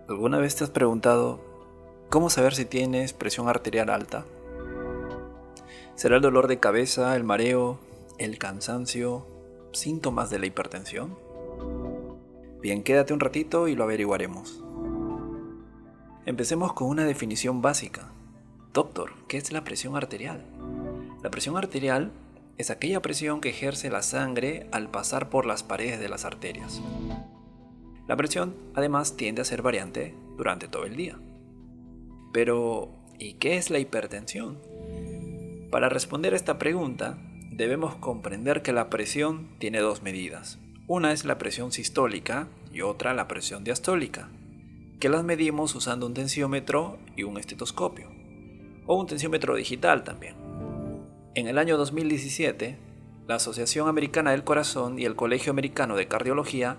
¿Alguna vez te has preguntado cómo saber si tienes presión arterial alta? ¿Será el dolor de cabeza, el mareo, el cansancio, síntomas de la hipertensión? Bien, quédate un ratito y lo averiguaremos. Empecemos con una definición básica. Doctor, ¿qué es la presión arterial? La presión arterial es aquella presión que ejerce la sangre al pasar por las paredes de las arterias. La presión, además, tiende a ser variante durante todo el día. Pero, ¿y qué es la hipertensión? Para responder a esta pregunta, debemos comprender que la presión tiene dos medidas. Una es la presión sistólica y otra la presión diastólica, que las medimos usando un tensiómetro y un estetoscopio, o un tensiómetro digital también. En el año 2017, la Asociación Americana del Corazón y el Colegio Americano de Cardiología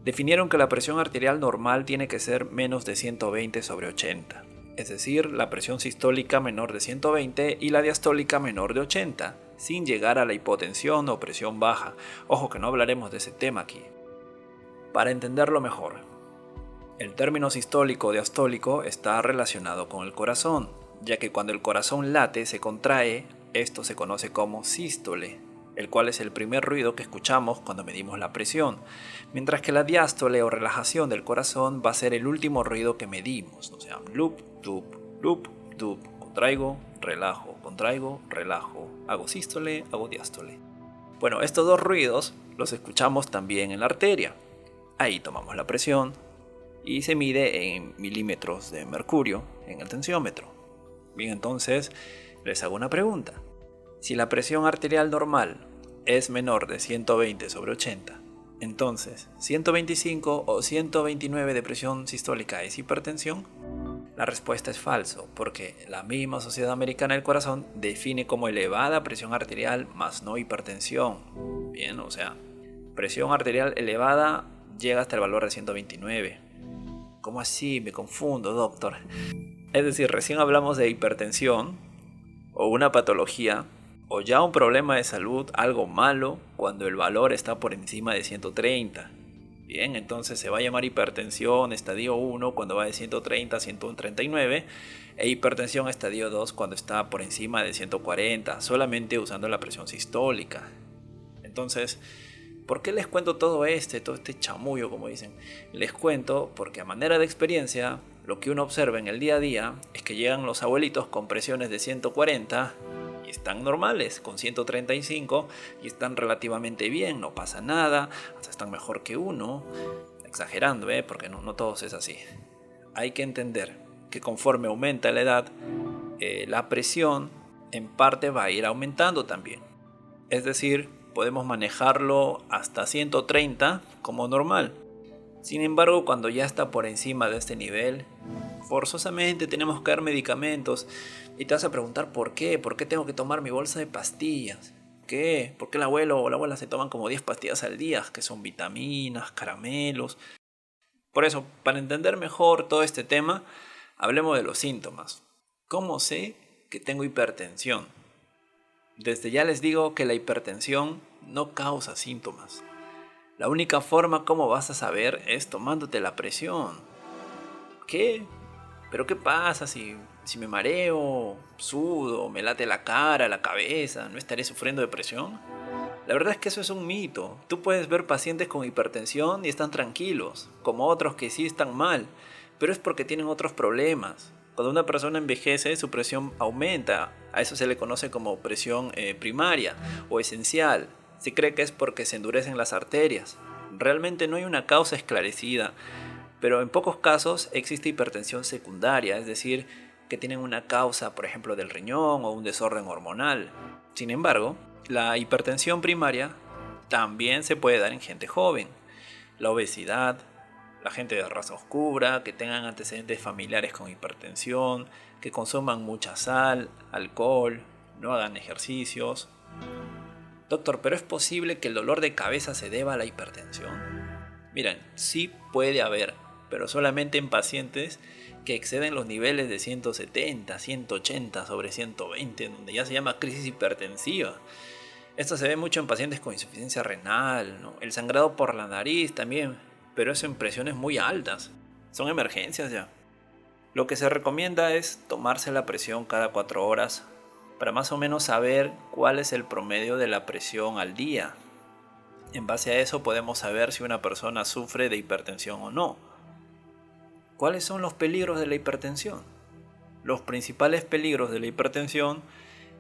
definieron que la presión arterial normal tiene que ser menos de 120/80, es decir, la presión sistólica menor de 120 y la diastólica menor de 80, sin llegar a la hipotensión o presión baja. Ojo que no hablaremos de ese tema aquí. Para entenderlo mejor, el término sistólico o diastólico está relacionado con el corazón, ya que cuando el corazón late se contrae, esto se conoce como sístole, el cual es el primer ruido que escuchamos cuando medimos la presión, mientras que la diástole o relajación del corazón va a ser el último ruido que medimos, o sea, loop, loop, loop, loop, contraigo, relajo, hago sístole, hago diástole. Bueno, estos dos ruidos los escuchamos también en la arteria. Ahí tomamos la presión y se mide en milímetros de mercurio en el tensiómetro. Bien, entonces les hago una pregunta. Si la presión arterial normal es menor de 120/80, entonces 125 o 129 de presión sistólica es hipertensión. La respuesta es falso, porque la misma Sociedad Americana del Corazón define como elevada presión arterial más no hipertensión. Bien, o sea, presión arterial elevada llega hasta el valor de 129. ¿Cómo así? Me confundo, doctor. Es decir, recién hablamos de hipertensión o una patología o ya un problema de salud, algo malo, cuando el valor está por encima de 130. Bien, entonces se va a llamar hipertensión estadio 1 cuando va de 130 a 139 e hipertensión estadio 2 cuando está por encima de 140, solamente usando la presión sistólica. Entonces, ¿por qué les cuento todo este chamullo, como dicen? Les cuento porque a manera de experiencia, lo que uno observa en el día a día es que llegan los abuelitos con presiones de 140 y están normales, con 135 y están relativamente bien, no pasa nada, hasta están mejor que uno. Exagerando, porque no todos es así. Hay que entender que conforme aumenta la edad, la presión en parte va a ir aumentando también. Es decir, podemos manejarlo hasta 130 como normal. Sin embargo, cuando ya está por encima de este nivel, forzosamente tenemos que dar medicamentos y te vas a preguntar ¿por qué? ¿Por qué tengo que tomar mi bolsa de pastillas? ¿Qué? ¿Por qué el abuelo o la abuela se toman como 10 pastillas al día? Que son vitaminas, caramelos. Por eso, para entender mejor todo este tema, hablemos de los síntomas. ¿Cómo sé que tengo hipertensión? Desde ya les digo que la hipertensión no causa síntomas. La única forma como vas a saber es tomándote la presión. ¿Qué? ¿Pero qué pasa si me mareo, sudo, me late la cara, la cabeza? ¿No estaré sufriendo de presión? La verdad es que eso es un mito. Tú puedes ver pacientes con hipertensión y están tranquilos, como otros que sí están mal, pero es porque tienen otros problemas. Cuando una persona envejece, su presión aumenta. A eso se le conoce como presión primaria o esencial. Se cree que es porque se endurecen las arterias. Realmente no hay una causa esclarecida, pero en pocos casos existe hipertensión secundaria, es decir, que tienen una causa, por ejemplo, del riñón o un desorden hormonal. Sin embargo, la hipertensión primaria también se puede dar en gente joven. La obesidad, la gente de raza oscura, que tengan antecedentes familiares con hipertensión, que consuman mucha sal, alcohol, no hagan ejercicios. Doctor, ¿pero es posible que el dolor de cabeza se deba a la hipertensión? Miren, sí puede haber, pero solamente en pacientes que exceden los niveles de 170, 180/120, donde ya se llama crisis hipertensiva. Esto se ve mucho en pacientes con insuficiencia renal, ¿no? El sangrado por la nariz también, pero eso en presiones muy altas. Son emergencias ya. Lo que se recomienda es tomarse la presión cada 4 horas para más o menos saber cuál es el promedio de la presión al día. En base a eso podemos saber si una persona sufre de hipertensión o no. ¿Cuáles son los peligros de la hipertensión? Los principales peligros de la hipertensión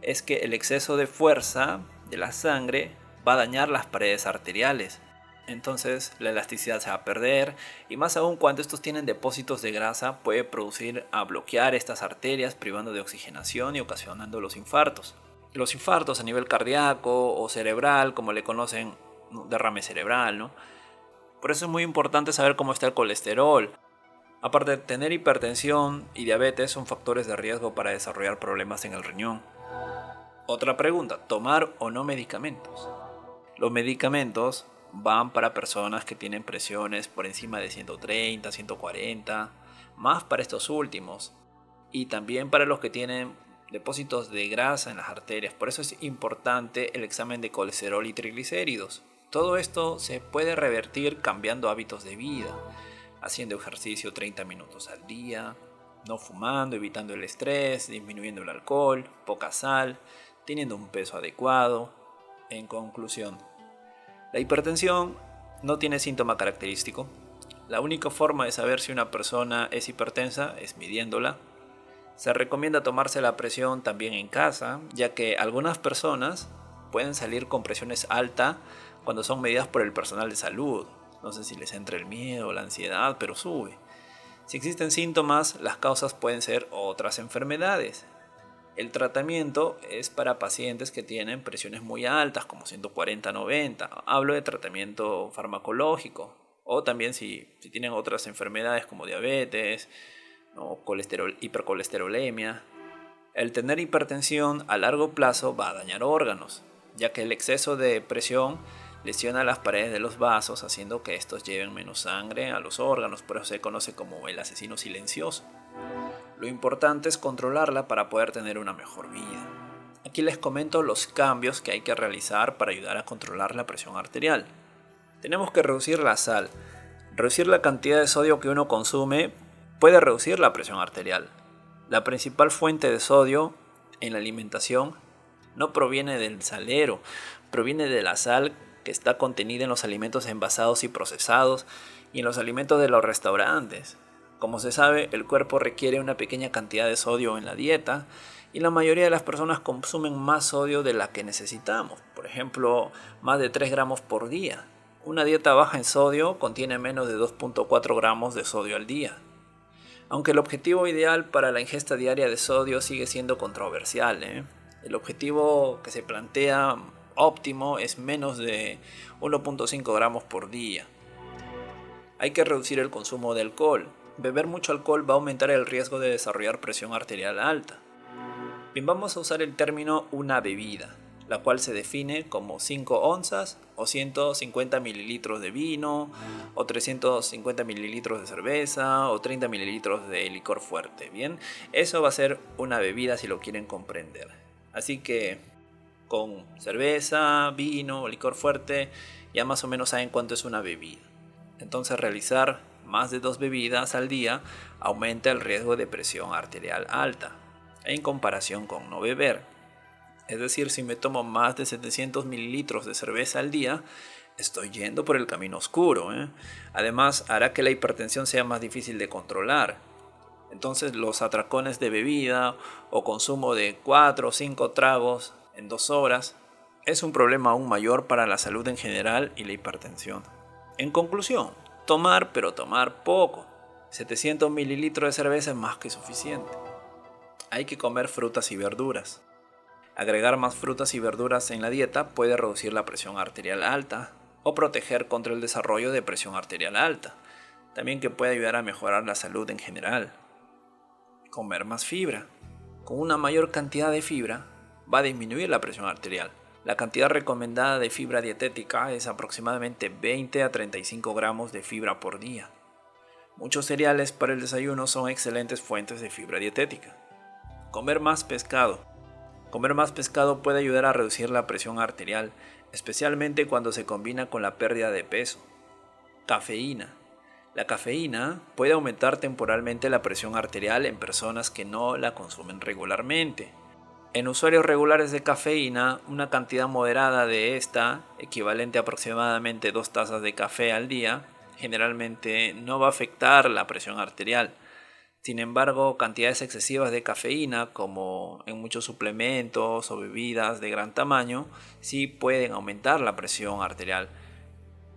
es que el exceso de fuerza de la sangre va a dañar las paredes arteriales. Entonces la elasticidad se va a perder y más aún cuando estos tienen depósitos de grasa puede producir a bloquear estas arterias privando de oxigenación y ocasionando los infartos. Los infartos a nivel cardíaco o cerebral, como le conocen, derrame cerebral, ¿no? Por eso es muy importante saber cómo está el colesterol. Aparte de tener hipertensión y diabetes son factores de riesgo para desarrollar problemas en el riñón. Otra pregunta, ¿tomar o no medicamentos? Los medicamentos van para personas que tienen presiones por encima de 130, 140, más para estos últimos. Y también para los que tienen depósitos de grasa en las arterias. Por eso es importante el examen de colesterol y triglicéridos. Todo esto se puede revertir cambiando hábitos de vida, haciendo ejercicio 30 minutos al día, no fumando, evitando el estrés, disminuyendo el alcohol, poca sal, teniendo un peso adecuado. En conclusión, la hipertensión no tiene síntoma característico. La única forma de saber si una persona es hipertensa es midiéndola. Se recomienda tomarse la presión también en casa, ya que algunas personas pueden salir con presiones altas cuando son medidas por el personal de salud. No sé si les entra el miedo o la ansiedad, pero sube. Si existen síntomas, las causas pueden ser otras enfermedades. El tratamiento es para pacientes que tienen presiones muy altas, como 140-90. Hablo de tratamiento farmacológico. O también si tienen otras enfermedades como diabetes, ¿no? Hipercolesterolemia. El tener hipertensión a largo plazo va a dañar órganos, ya que el exceso de presión lesiona las paredes de los vasos, haciendo que estos lleven menos sangre a los órganos. Por eso se conoce como el asesino silencioso. Lo importante es controlarla para poder tener una mejor vida. Aquí les comento los cambios que hay que realizar para ayudar a controlar la presión arterial. Tenemos que reducir la sal. Reducir la cantidad de sodio que uno consume puede reducir la presión arterial. La principal fuente de sodio en la alimentación no proviene del salero, proviene de la sal que está contenida en los alimentos envasados y procesados y en los alimentos de los restaurantes. Como se sabe, el cuerpo requiere una pequeña cantidad de sodio en la dieta y la mayoría de las personas consumen más sodio de la que necesitamos. Por ejemplo, más de 3 gramos por día. Una dieta baja en sodio contiene menos de 2.4 gramos de sodio al día. Aunque el objetivo ideal para la ingesta diaria de sodio sigue siendo controversial, El objetivo que se plantea óptimo es menos de 1.5 gramos por día. Hay que reducir el consumo de alcohol. Beber mucho alcohol va a aumentar el riesgo de desarrollar presión arterial alta. Bien, vamos a usar el término una bebida, la cual se define como 5 onzas o 150 mililitros de vino o 350 mililitros de cerveza o 30 mililitros de licor fuerte. Bien, eso va a ser una bebida si lo quieren comprender. Así que con cerveza, vino o licor fuerte ya más o menos saben cuánto es una bebida. Entonces realizar más de 2 bebidas al día aumenta el riesgo de presión arterial alta en comparación con no beber. Es decir, si me tomo más de 700 mililitros de cerveza al día, estoy yendo por el camino oscuro. Además, hará que la hipertensión sea más difícil de controlar. Entonces, los atracones de bebida o consumo de 4 o 5 tragos en 2 horas es un problema aún mayor para la salud en general y la hipertensión. En conclusión, tomar, pero tomar poco. 700 mililitros de cerveza es más que suficiente. Hay que comer frutas y verduras. Agregar más frutas y verduras en la dieta puede reducir la presión arterial alta o proteger contra el desarrollo de presión arterial alta. También que puede ayudar a mejorar la salud en general. Comer más fibra. Con una mayor cantidad de fibra va a disminuir la presión arterial. La cantidad recomendada de fibra dietética es aproximadamente 20 a 35 gramos de fibra por día. Muchos cereales para el desayuno son excelentes fuentes de fibra dietética. Comer más pescado. Comer más pescado puede ayudar a reducir la presión arterial, especialmente cuando se combina con la pérdida de peso. Cafeína. La cafeína puede aumentar temporalmente la presión arterial en personas que no la consumen regularmente. En usuarios regulares de cafeína, una cantidad moderada de esta, equivalente a aproximadamente 2 tazas de café al día, generalmente no va a afectar la presión arterial. Sin embargo, cantidades excesivas de cafeína, como en muchos suplementos o bebidas de gran tamaño, sí pueden aumentar la presión arterial.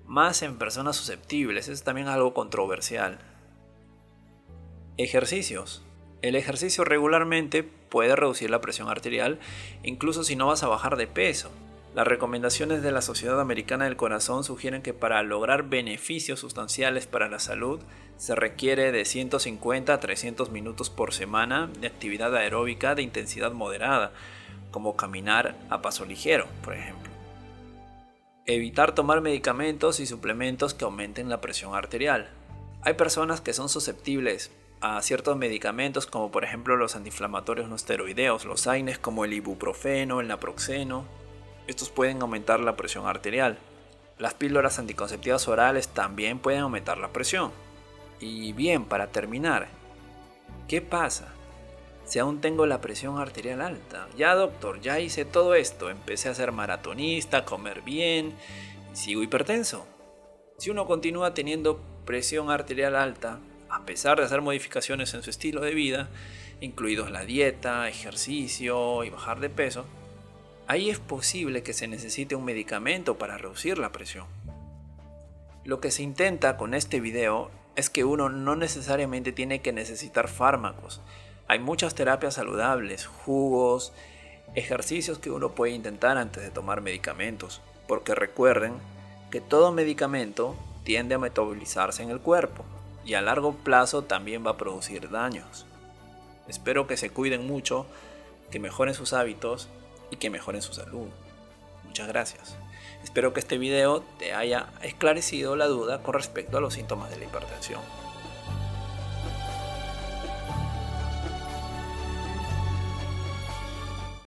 Más en personas susceptibles, es también algo controversial. Ejercicios. El ejercicio regularmente puede reducir la presión arterial, incluso si no vas a bajar de peso. Las recomendaciones de la Sociedad Americana del Corazón sugieren que para lograr beneficios sustanciales para la salud se requiere de 150 a 300 minutos por semana de actividad aeróbica de intensidad moderada, como caminar a paso ligero, por ejemplo. Evitar tomar medicamentos y suplementos que aumenten la presión arterial. Hay personas que son susceptibles a ciertos medicamentos, como por ejemplo los antiinflamatorios no esteroideos, los AINES como el ibuprofeno, el naproxeno. Estos pueden aumentar la presión arterial. Las píldoras anticonceptivas orales también pueden aumentar la presión. Y bien, para terminar, ¿qué pasa si aún tengo la presión arterial alta? Ya doctor, ya hice todo esto, empecé a ser maratonista, a comer bien, y sigo hipertenso. Si uno continúa teniendo presión arterial alta, a pesar de hacer modificaciones en su estilo de vida, incluidos la dieta, ejercicio y bajar de peso, ahí es posible que se necesite un medicamento para reducir la presión. Lo que se intenta con este video es que uno no necesariamente tiene que necesitar fármacos. Hay muchas terapias saludables, jugos, ejercicios que uno puede intentar antes de tomar medicamentos, porque recuerden que todo medicamento tiende a metabolizarse en el cuerpo y a largo plazo también va a producir daños. Espero que se cuiden mucho, que mejoren sus hábitos y que mejoren su salud. Muchas gracias. Espero que este video te haya esclarecido la duda con respecto a los síntomas de la hipertensión.